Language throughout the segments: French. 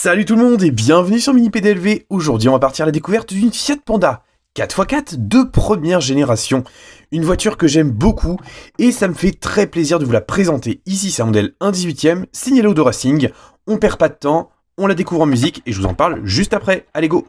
Salut tout le monde et bienvenue sur Mini PDLV. Aujourd'hui on va partir à la découverte d'une Fiat Panda 4x4 de première génération. Une voiture que j'aime beaucoup et ça me fait très plaisir de vous la présenter. Ici c'est un modèle 1/18e, signé Laudo Racing. On perd pas de temps, on la découvre en musique et je vous en parle juste après. Allez go!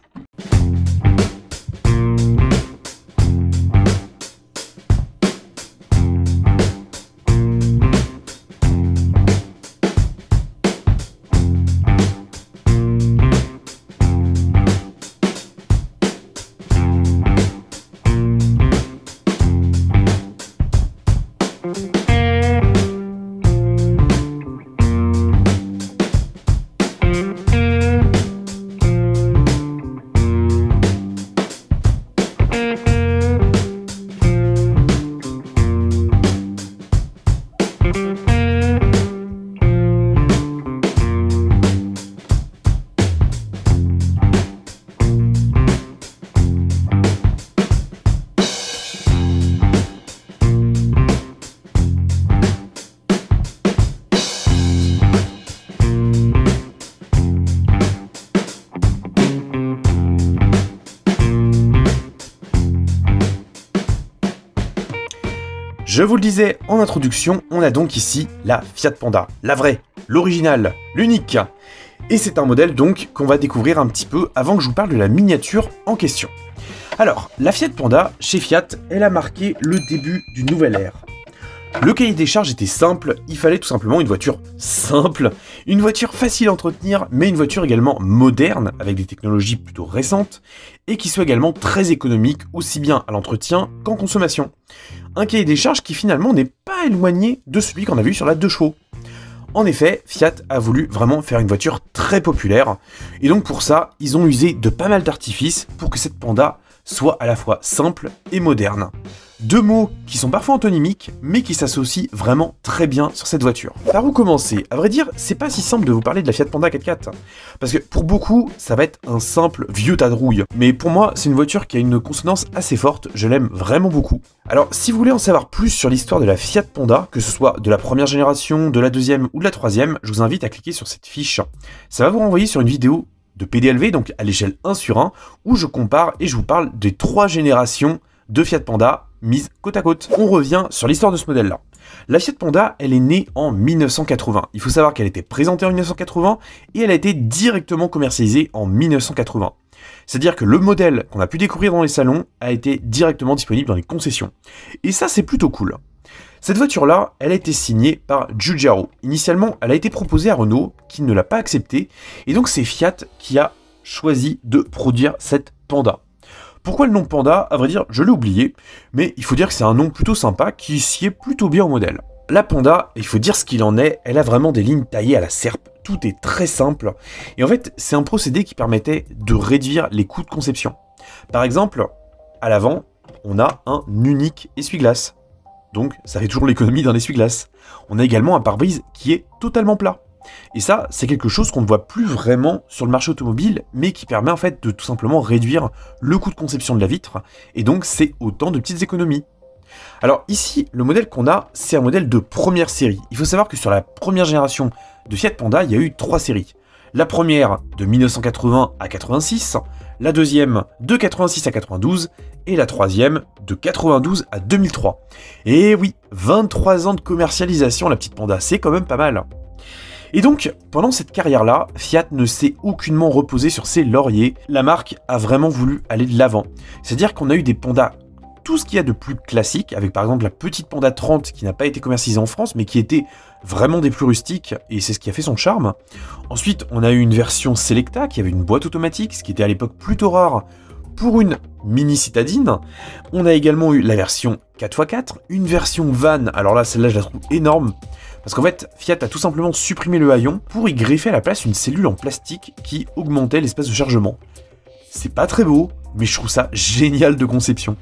Je vous le disais en introduction, on a donc ici la Fiat Panda, la vraie, l'originale, l'unique. Et c'est un modèle donc qu'on va découvrir un petit peu avant que je vous parle de la miniature en question. Alors, la Fiat Panda, chez Fiat, elle a marqué le début d'une nouvelle ère. Le cahier des charges était simple, il fallait tout simplement une voiture simple, une voiture facile à entretenir, mais une voiture également moderne, avec des technologies plutôt récentes, et qui soit également très économique, aussi bien à l'entretien qu'en consommation. Un cahier des charges qui finalement n'est pas éloigné de celui qu'on a vu sur la 2 chevaux. En effet, Fiat a voulu vraiment faire une voiture très populaire, et donc pour ça, ils ont usé de pas mal d'artifices pour que cette Panda soit à la fois simple et moderne. Deux mots qui sont parfois antonymiques, mais qui s'associent vraiment très bien sur cette voiture. Par où commencer? À vrai dire, c'est pas si simple de vous parler de la Fiat Panda 4x4. Parce que pour beaucoup, ça va être un simple vieux tas de rouille. Mais pour moi, c'est une voiture qui a une consonance assez forte, je l'aime vraiment beaucoup. Alors, si vous voulez en savoir plus sur l'histoire de la Fiat Panda, que ce soit de la première génération, de la deuxième ou de la troisième, je vous invite à cliquer sur cette fiche. Ça va vous renvoyer sur une vidéo de PDLV, donc à l'échelle 1/1, où je compare et je vous parle des 3 générations de Fiat Panda mises côte à côte. On revient sur l'histoire de ce modèle-là. La Fiat Panda, elle est née en 1980. Il faut savoir qu'elle était présentée en 1980 et elle a été directement commercialisée en 1980. C'est-à-dire que le modèle qu'on a pu découvrir dans les salons a été directement disponible dans les concessions. Et ça, c'est plutôt cool. Cette voiture-là, elle a été signée par Giugiaro. Initialement, elle a été proposée à Renault, qui ne l'a pas acceptée, et donc c'est Fiat qui a choisi de produire cette Panda. Pourquoi le nom Panda? À vrai dire, je l'ai oublié, mais il faut dire que c'est un nom plutôt sympa qui sied plutôt bien au modèle. La Panda, il faut dire ce qu'il en est, elle a vraiment des lignes taillées à la serpe, tout est très simple, et en fait, c'est un procédé qui permettait de réduire les coûts de conception. Par exemple, à l'avant, on a un unique essuie-glace. Donc, ça fait toujours l'économie d'un essuie-glace. On a également un pare-brise qui est totalement plat. Et ça, c'est quelque chose qu'on ne voit plus vraiment sur le marché automobile, mais qui permet en fait de tout simplement réduire le coût de conception de la vitre, et donc c'est autant de petites économies. Alors ici, le modèle qu'on a, c'est un modèle de première série. Il faut savoir que sur la première génération de Fiat Panda, il y a eu 3 séries. La première de 1980 à 86, la deuxième de 86 à 92, et la troisième de 92 à 2003. Et oui, 23 ans de commercialisation la petite Panda, c'est quand même pas mal. Et donc, pendant cette carrière-là, Fiat ne s'est aucunement reposé sur ses lauriers. La marque a vraiment voulu aller de l'avant. C'est-à-dire qu'on a eu des Pandas, tout ce qu'il y a de plus classique, avec par exemple la petite Panda 30 qui n'a pas été commercialisée en France, mais qui était vraiment des plus rustiques, et c'est ce qui a fait son charme. Ensuite, on a eu une version Selecta qui avait une boîte automatique, ce qui était à l'époque plutôt rare pour une mini citadine. On a également eu la version 4x4, une version van, alors là, celle-là, je la trouve énorme, parce qu'en fait, Fiat a tout simplement supprimé le haillon pour y greffer à la place une cellule en plastique qui augmentait l'espace de chargement. C'est pas très beau, mais je trouve ça génial de conception.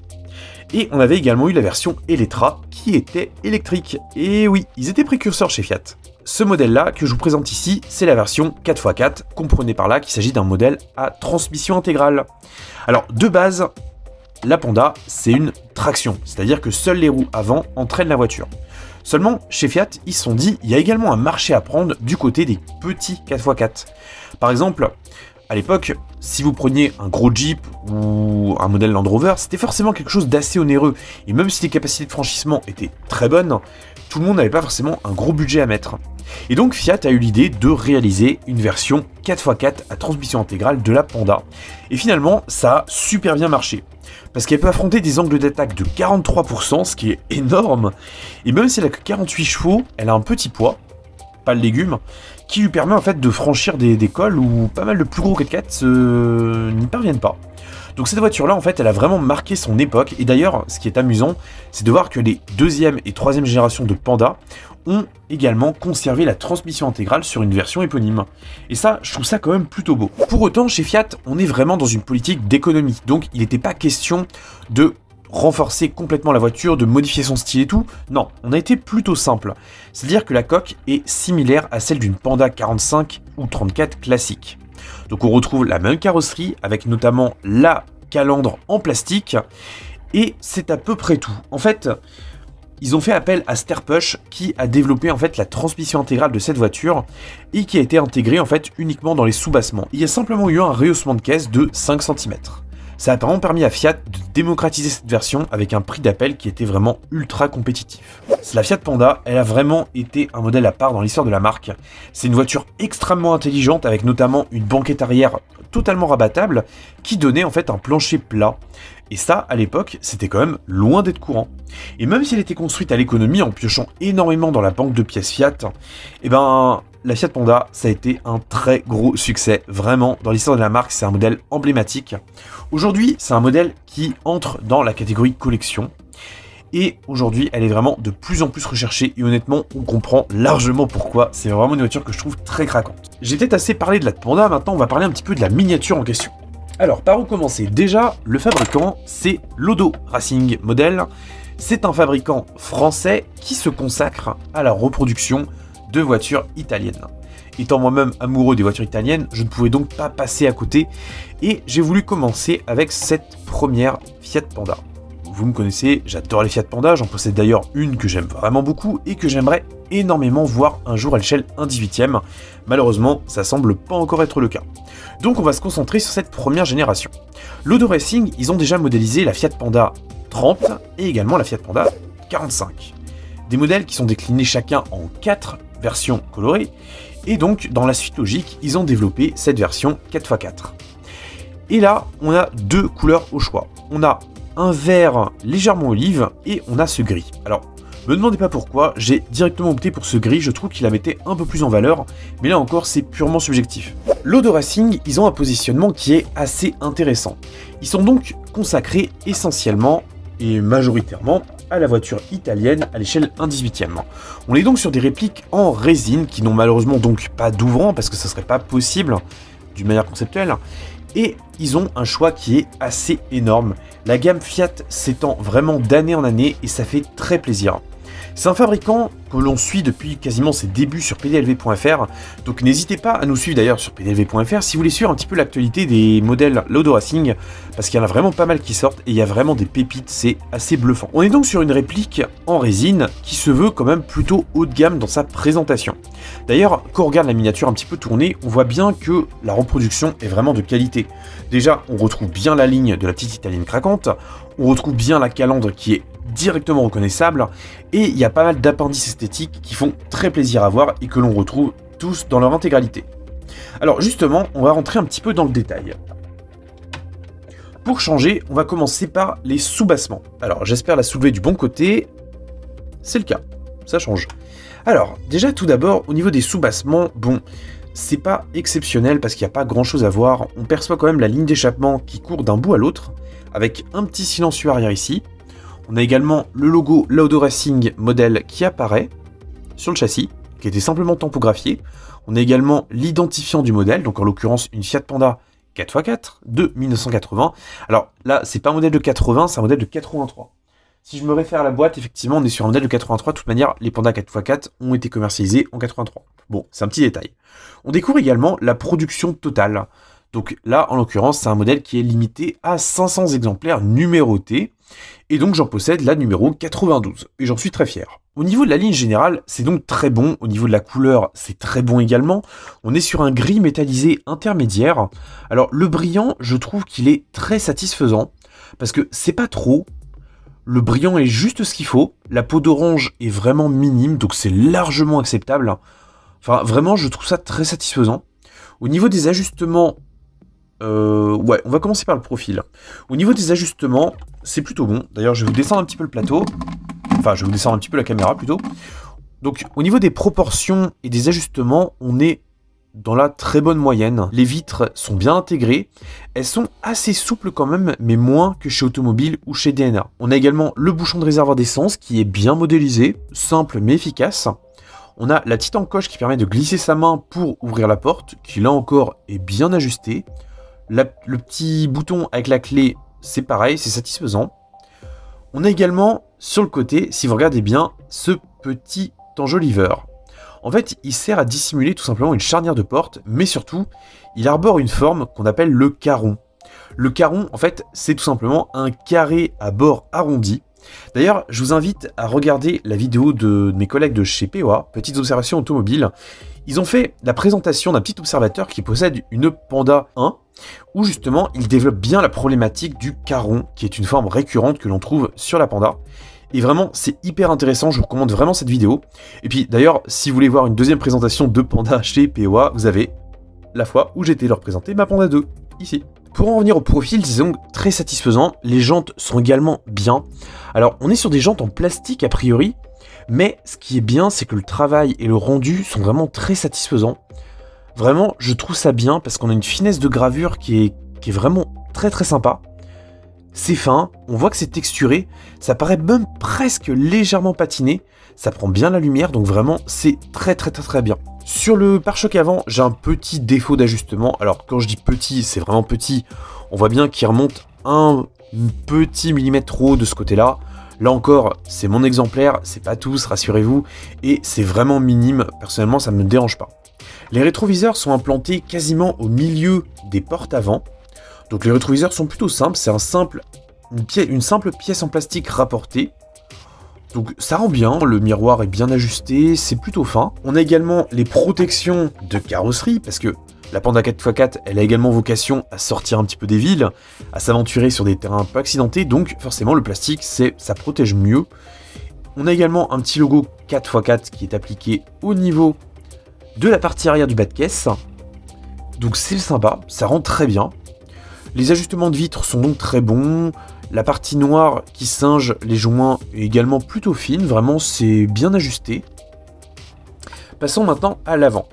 Et on avait également eu la version Elettra qui était électrique. Et oui, ils étaient précurseurs chez Fiat. Ce modèle-là que je vous présente ici, c'est la version 4x4. Comprenez par là qu'il s'agit d'un modèle à transmission intégrale. Alors, de base, la Panda, c'est une traction, c'est-à-dire que seules les roues avant entraînent la voiture. Seulement, chez Fiat, ils se sont dit, il y a également un marché à prendre du côté des petits 4x4. Par exemple, à l'époque, si vous preniez un gros Jeep ou un modèle Land Rover, c'était forcément quelque chose d'assez onéreux. Et même si les capacités de franchissement étaient très bonnes, tout le monde n'avait pas forcément un gros budget à mettre. Et donc Fiat a eu l'idée de réaliser une version 4x4 à transmission intégrale de la Panda. Et finalement, ça a super bien marché. Parce qu'elle peut affronter des angles d'attaque de 43%, ce qui est énorme. Et même si elle a que 48 chevaux, elle a un petit poids, pas le légume, qui lui permet en fait de franchir des cols où pas mal de plus gros 4x4 n'y parviennent pas. Donc cette voiture-là, en fait, elle a vraiment marqué son époque. Et d'ailleurs, ce qui est amusant, c'est de voir que les deuxième et troisième générations de Panda ont également conservé la transmission intégrale sur une version éponyme. Et ça, je trouve ça quand même plutôt beau. Pour autant, chez Fiat, on est vraiment dans une politique d'économie. Donc il n'était pas question de renforcer complètement la voiture, de modifier son style et tout. Non, on a été plutôt simple. C'est-à-dire que la coque est similaire à celle d'une Panda 45 ou 34 classique. Donc on retrouve la même carrosserie avec notamment la calandre en plastique et c'est à peu près tout. En fait, ils ont fait appel à Sterpush qui a développé en fait la transmission intégrale de cette voiture et qui a été intégrée en fait uniquement dans les sous-bassements. Il y a simplement eu un rehaussement de caisse de 5 cm. Ça a vraiment permis à Fiat de démocratiser cette version avec un prix d'appel qui était vraiment ultra compétitif. La Fiat Panda, elle a vraiment été un modèle à part dans l'histoire de la marque. C'est une voiture extrêmement intelligente avec notamment une banquette arrière totalement rabattable qui donnait en fait un plancher plat. Et ça, à l'époque, c'était quand même loin d'être courant. Et même si elle était construite à l'économie en piochant énormément dans la banque de pièces Fiat, eh ben, la Fiat Panda, ça a été un très gros succès. Vraiment, dans l'histoire de la marque, c'est un modèle emblématique. Aujourd'hui, c'est un modèle qui entre dans la catégorie collection. Et aujourd'hui, elle est vraiment de plus en plus recherchée. Et honnêtement, on comprend largement pourquoi. C'est vraiment une voiture que je trouve très craquante. J'ai peut-être assez parlé de la Panda, maintenant on va parler un petit peu de la miniature en question. Alors, par où commencer? Déjà, le fabricant, c'est Lodo Racing Model. C'est un fabricant français qui se consacre à la reproduction de voitures italiennes. Étant moi-même amoureux des voitures italiennes, je ne pouvais donc pas passer à côté. Et j'ai voulu commencer avec cette première Fiat Panda. Vous me connaissez, j'adore les Fiat Panda, j'en possède d'ailleurs une que j'aime vraiment beaucoup et que j'aimerais énormément voir un jour à l'échelle 1/18e. Malheureusement, ça semble pas encore être le cas. Donc on va se concentrer sur cette première génération. Lodo Racing, ils ont déjà modélisé la Fiat Panda 30 et également la Fiat Panda 45. Des modèles qui sont déclinés chacun en 4 versions colorées, et donc dans la suite logique, ils ont développé cette version 4x4. Et là, on a deux couleurs au choix. On a un vert légèrement olive et on a ce gris. Alors, me demandez pas pourquoi, j'ai directement opté pour ce gris, je trouve qu'il la mettait un peu plus en valeur, mais là encore c'est purement subjectif. Lodo Racing, ils ont un positionnement qui est assez intéressant. Ils sont donc consacrés essentiellement et majoritairement à la voiture italienne à l'échelle 1/18e. On est donc sur des répliques en résine qui n'ont malheureusement donc pas d'ouvrant parce que ça serait pas possible d'une manière conceptuelle. Et ils ont un choix qui est assez énorme. La gamme Fiat s'étend vraiment d'année en année et ça fait très plaisir. C'est un fabricant que l'on suit depuis quasiment ses débuts sur pdlv.fr, donc n'hésitez pas à nous suivre d'ailleurs sur pdlv.fr si vous voulez suivre un petit peu l'actualité des modèles Lodo Racing, parce qu'il y en a vraiment pas mal qui sortent et il y a vraiment des pépites, c'est assez bluffant. On est donc sur une réplique en résine qui se veut quand même plutôt haut de gamme dans sa présentation. D'ailleurs, quand on regarde la miniature un petit peu tournée, on voit bien que la reproduction est vraiment de qualité. Déjà, on retrouve bien la ligne de la petite italienne craquante, on retrouve bien la calandre qui est directement reconnaissable, et il y a pas mal d'appendices esthétiques qui font très plaisir à voir et que l'on retrouve tous dans leur intégralité. Alors justement, on va rentrer un petit peu dans le détail. Pour changer, on va commencer par les sous-bassements. Alors j'espère la soulever du bon côté, c'est le cas, ça change. Alors déjà tout d'abord, au niveau des sous-bassements, bon, c'est pas exceptionnel parce qu'il n'y a pas grand chose à voir, on perçoit quand même la ligne d'échappement qui court d'un bout à l'autre, avec un petit silencieux arrière ici. On a également le logo Lodo Racing Model qui apparaît sur le châssis, qui était simplement tampographié. On a également l'identifiant du modèle, donc en l'occurrence une Fiat Panda 4x4 de 1980. Alors là, c'est pas un modèle de 80, c'est un modèle de 83. Si je me réfère à la boîte, effectivement, on est sur un modèle de 83. De toute manière, les Panda 4x4 ont été commercialisés en 83. Bon, c'est un petit détail. On découvre également la production totale. Donc là, en l'occurrence, c'est un modèle qui est limité à 500 exemplaires numérotés, et donc j'en possède la numéro 92, et j'en suis très fier. Au niveau de la ligne générale, c'est donc très bon, au niveau de la couleur, c'est très bon également. On est sur un gris métallisé intermédiaire. Alors le brillant, je trouve qu'il est très satisfaisant, parce que c'est pas trop, le brillant est juste ce qu'il faut, la peau d'orange est vraiment minime, donc c'est largement acceptable. Enfin, vraiment, je trouve ça très satisfaisant. Au niveau des ajustements, ouais, on va commencer par le profil. Au niveau des ajustements, c'est plutôt bon. D'ailleurs, je vais vous descendre un petit peu le plateau. Enfin, je vais vous descendre un petit peu la caméra, plutôt. Donc, au niveau des proportions et des ajustements, on est dans la très bonne moyenne. Les vitres sont bien intégrées. Elles sont assez souples quand même, mais moins que chez Automobile ou chez DNA. On a également le bouchon de réservoir d'essence qui est bien modélisé, simple mais efficace. On a la petite encoche qui permet de glisser sa main pour ouvrir la porte, qui là encore est bien ajustée. Le petit bouton avec la clé, c'est pareil, c'est satisfaisant. On a également, sur le côté, si vous regardez bien, ce petit enjoliveur. En fait, il sert à dissimuler tout simplement une charnière de porte, mais surtout, il arbore une forme qu'on appelle le caron. Le caron, en fait, c'est tout simplement un carré à bord arrondi. D'ailleurs, je vous invite à regarder la vidéo de mes collègues de chez POA, Petites Observations Automobiles. Ils ont fait la présentation d'un petit observateur qui possède une Panda 1, où justement, ils développent bien la problématique du caron, qui est une forme récurrente que l'on trouve sur la Panda. Et vraiment, c'est hyper intéressant, je vous recommande vraiment cette vidéo. Et puis d'ailleurs, si vous voulez voir une deuxième présentation de Panda chez POA, vous avez la fois où j'étais leur présenter ma Panda 2, ici. Pour en revenir au profil, c'est donc très satisfaisant. Les jantes sont également bien. Alors, on est sur des jantes en plastique a priori, mais ce qui est bien, c'est que le travail et le rendu sont vraiment très satisfaisants. Vraiment, je trouve ça bien parce qu'on a une finesse de gravure qui est vraiment très très sympa. C'est fin, on voit que c'est texturé, ça paraît même presque légèrement patiné, ça prend bien la lumière, donc vraiment, c'est très très très très bien. Sur le pare-choc avant, j'ai un petit défaut d'ajustement. Alors quand je dis petit, c'est vraiment petit. On voit bien qu'il remonte un petit millimètre trop haut de ce côté-là. Là encore, c'est mon exemplaire, c'est pas tous, rassurez-vous. Et c'est vraiment minime, personnellement ça ne me dérange pas. Les rétroviseurs sont implantés quasiment au milieu des portes avant. Donc les rétroviseurs sont plutôt simples, c'est une simple pièce en plastique rapportée. Donc ça rend bien, le miroir est bien ajusté, c'est plutôt fin. On a également les protections de carrosserie, parce que la Panda 4x4, elle a également vocation à sortir un petit peu des villes, à s'aventurer sur des terrains peu accidentés, donc forcément le plastique, ça protège mieux. On a également un petit logo 4x4 qui est appliqué au niveau de la partie arrière du bas de caisse. Donc c'est sympa, ça rend très bien. Les ajustements de vitres sont donc très bons. La partie noire qui singe les joints est également plutôt fine, vraiment c'est bien ajusté. Passons maintenant à l'avant.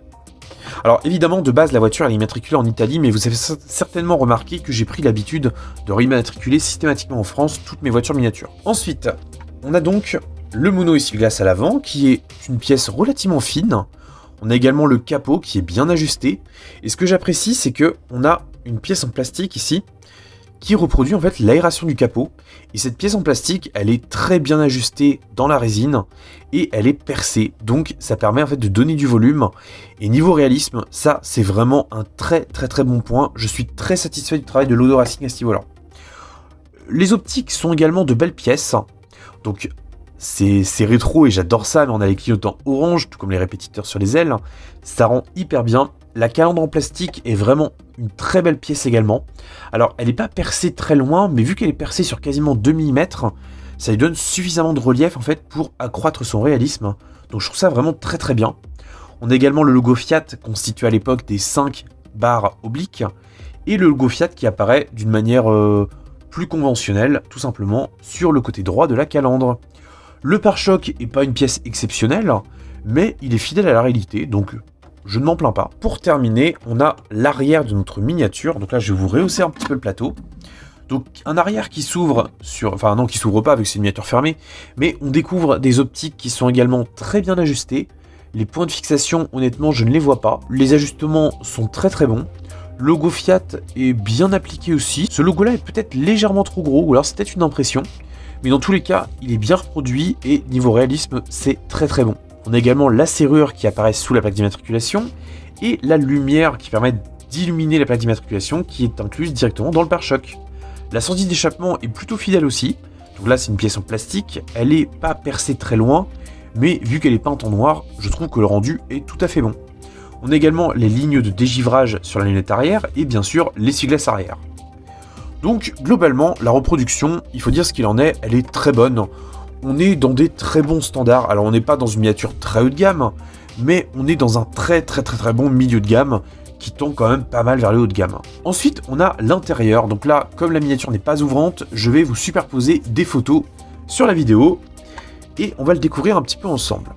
Alors évidemment de base la voiture elle est immatriculée en Italie, mais vous avez certainement remarqué que j'ai pris l'habitude de réimmatriculer systématiquement en France toutes mes voitures miniatures. Ensuite, on a donc le mono essuie-glace à l'avant qui est une pièce relativement fine. On a également le capot qui est bien ajusté. Et ce que j'apprécie c'est que on a une pièce en plastique ici qui reproduit en fait l'aération du capot. Et cette pièce en plastique, elle est très bien ajustée dans la résine et elle est percée. Donc ça permet en fait de donner du volume. Et niveau réalisme, ça c'est vraiment un très très très bon point. Je suis très satisfait du travail de l'Odo Racing à ce niveau-là. Les optiques sont également de belles pièces. Donc c'est rétro et j'adore ça, mais on a les clignotants orange, tout comme les répétiteurs sur les ailes. Ça rend hyper bien. La calandre en plastique est vraiment une très belle pièce également. Alors, elle n'est pas percée très loin, mais vu qu'elle est percée sur quasiment 2 mm, ça lui donne suffisamment de relief en fait pour accroître son réalisme. Donc je trouve ça vraiment très très bien. On a également le logo Fiat constitué à l'époque des 5 barres obliques et le logo Fiat qui apparaît d'une manière plus conventionnelle, tout simplement sur le côté droit de la calandre. Le pare-choc n'est pas une pièce exceptionnelle, mais il est fidèle à la réalité, donc je ne m'en plains pas. Pour terminer, on a l'arrière de notre miniature. Donc là, je vais vous rehausser un petit peu le plateau. Donc un arrière qui s'ouvre sur... Enfin non, qui s'ouvre pas avec ses miniatures fermées. Mais on découvre des optiques qui sont également très bien ajustées. Les points de fixation, honnêtement, je ne les vois pas. Les ajustements sont très très bons. Le logo Fiat est bien appliqué aussi. Ce logo-là est peut-être légèrement trop gros, ou alors c'est peut-être une impression. Mais dans tous les cas, il est bien reproduit et niveau réalisme, c'est très très bon. On a également la serrure qui apparaît sous la plaque d'immatriculation et la lumière qui permet d'illuminer la plaque d'immatriculation qui est incluse directement dans le pare-choc. La sortie d'échappement est plutôt fidèle aussi. Donc là, c'est une pièce en plastique, elle est pas percée très loin, mais vu qu'elle est peinte en noir, je trouve que le rendu est tout à fait bon. On a également les lignes de dégivrage sur la lunette arrière et bien sûr l'essuie-glace arrière. Donc globalement, la reproduction, il faut dire ce qu'il en est, elle est très bonne. On est dans des très bons standards. Alors on n'est pas dans une miniature très haut de gamme, mais on est dans un très bon milieu de gamme qui tend quand même pas mal vers le haut de gamme. Ensuite, on a l'intérieur. Donc là, comme la miniature n'est pas ouvrante, je vais vous superposer des photos sur la vidéo et on va le découvrir un petit peu ensemble.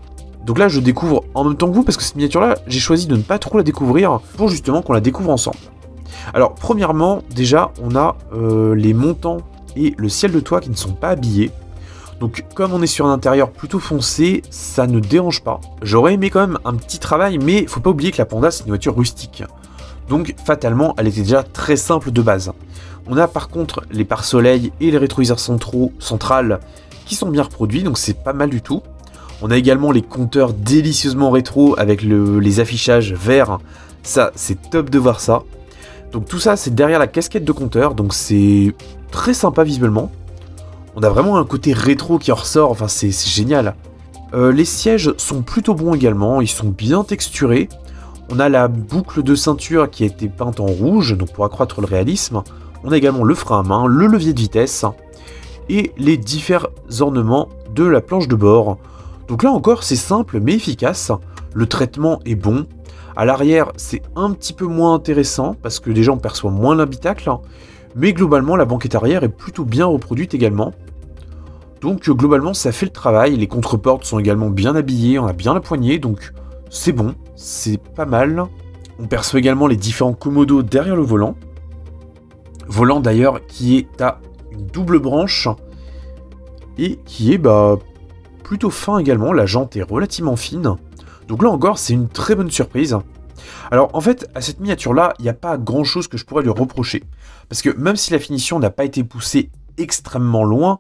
Donc là, je découvre en même temps que vous parce que cette miniature-là, j'ai choisi de ne pas trop la découvrir pour justement qu'on la découvre ensemble. Alors, premièrement, déjà, on a les montants et le ciel de toit qui ne sont pas habillés. Donc, comme on est sur un intérieur plutôt foncé, ça ne dérange pas. J'aurais aimé quand même un petit travail, mais faut pas oublier que la Panda, c'est une voiture rustique. Donc, fatalement, elle était déjà très simple de base. On a par contre les pare-soleil et les rétroviseurs centrales qui sont bien reproduits, donc c'est pas mal du tout. On a également les compteurs délicieusement rétro avec les affichages verts. Ça, c'est top de voir ça. Donc tout ça, c'est derrière la casquette de compteur, donc c'est très sympa visuellement. On a vraiment un côté rétro qui en ressort, enfin c'est génial. Les sièges sont plutôt bons également, ils sont bien texturés. On a la boucle de ceinture qui a été peinte en rouge, donc pour accroître le réalisme. On a également le frein à main, le levier de vitesse et les différents ornements de la planche de bord. Donc là encore, c'est simple mais efficace. Le traitement est bon. À l'arrière, c'est un petit peu moins intéressant parce que déjà on perçoit moins l'habitacle. Mais globalement, la banquette arrière est plutôt bien reproduite également. Donc globalement, ça fait le travail. Les contreportes sont également bien habillées. On a bien la poignée, donc c'est bon. C'est pas mal. On perçoit également les différents commodos derrière le volant. Volant d'ailleurs qui est à une double branche et qui est plutôt fin également. La jante est relativement fine. Donc là encore, c'est une très bonne surprise. Alors en fait, à cette miniature-là, il n'y a pas grand-chose que je pourrais lui reprocher. Parce que même si la finition n'a pas été poussée extrêmement loin,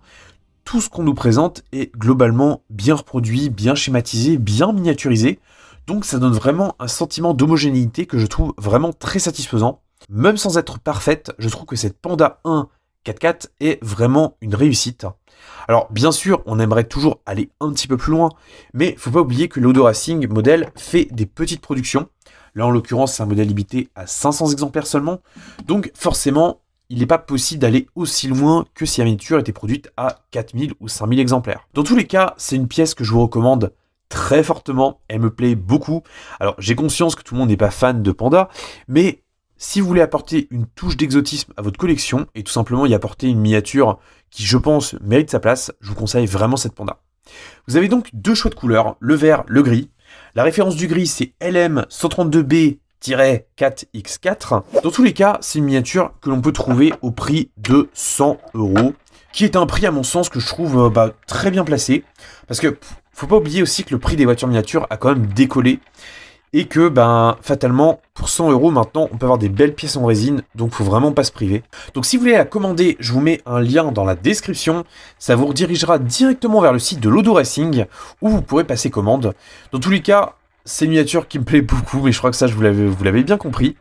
tout ce qu'on nous présente est globalement bien reproduit, bien schématisé, bien miniaturisé. Donc ça donne vraiment un sentiment d'homogénéité que je trouve vraiment très satisfaisant. Même sans être parfaite, je trouve que cette Panda 1 4x4 est vraiment une réussite. Alors bien sûr, on aimerait toujours aller un petit peu plus loin, mais faut pas oublier que l'Odo Racing modèle fait des petites productions. Là en l'occurrence, c'est un modèle limité à 500 exemplaires seulement, donc forcément, il n'est pas possible d'aller aussi loin que si la miniature était produite à 4000 ou 5000 exemplaires. Dans tous les cas, c'est une pièce que je vous recommande très fortement, elle me plaît beaucoup. Alors j'ai conscience que tout le monde n'est pas fan de Panda, mais si vous voulez apporter une touche d'exotisme à votre collection et tout simplement y apporter une miniature qui, je pense, mérite sa place, je vous conseille vraiment cette Panda. Vous avez donc deux choix de couleurs, le vert, le gris. La référence du gris, c'est LM132B-4X4. Dans tous les cas, c'est une miniature que l'on peut trouver au prix de 100 €, qui est un prix, à mon sens, que je trouve très bien placé. Parce que faut pas oublier aussi que le prix des voitures miniatures a quand même décollé. Et que, fatalement, pour 100 € maintenant, on peut avoir des belles pièces en résine, donc faut vraiment pas se priver. Donc si vous voulez la commander, je vous mets un lien dans la description, ça vous redirigera directement vers le site de l'Odo Racing, où vous pourrez passer commande. Dans tous les cas, c'est une miniature qui me plaît beaucoup, mais je crois que ça, vous l'avez bien compris.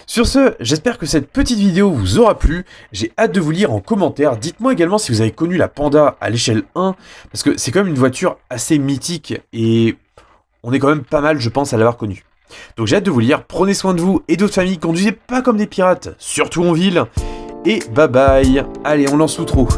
Sur ce, j'espère que cette petite vidéo vous aura plu, j'ai hâte de vous lire en commentaire. Dites-moi également si vous avez connu la Panda à l'échelle 1, parce que c'est quand même une voiture assez mythique, et on est quand même pas mal, je pense, à l'avoir connu. Donc j'ai hâte de vous lire, prenez soin de vous et de votre famille, conduisez pas comme des pirates, surtout en ville, et bye bye. Allez, on lance l'outro.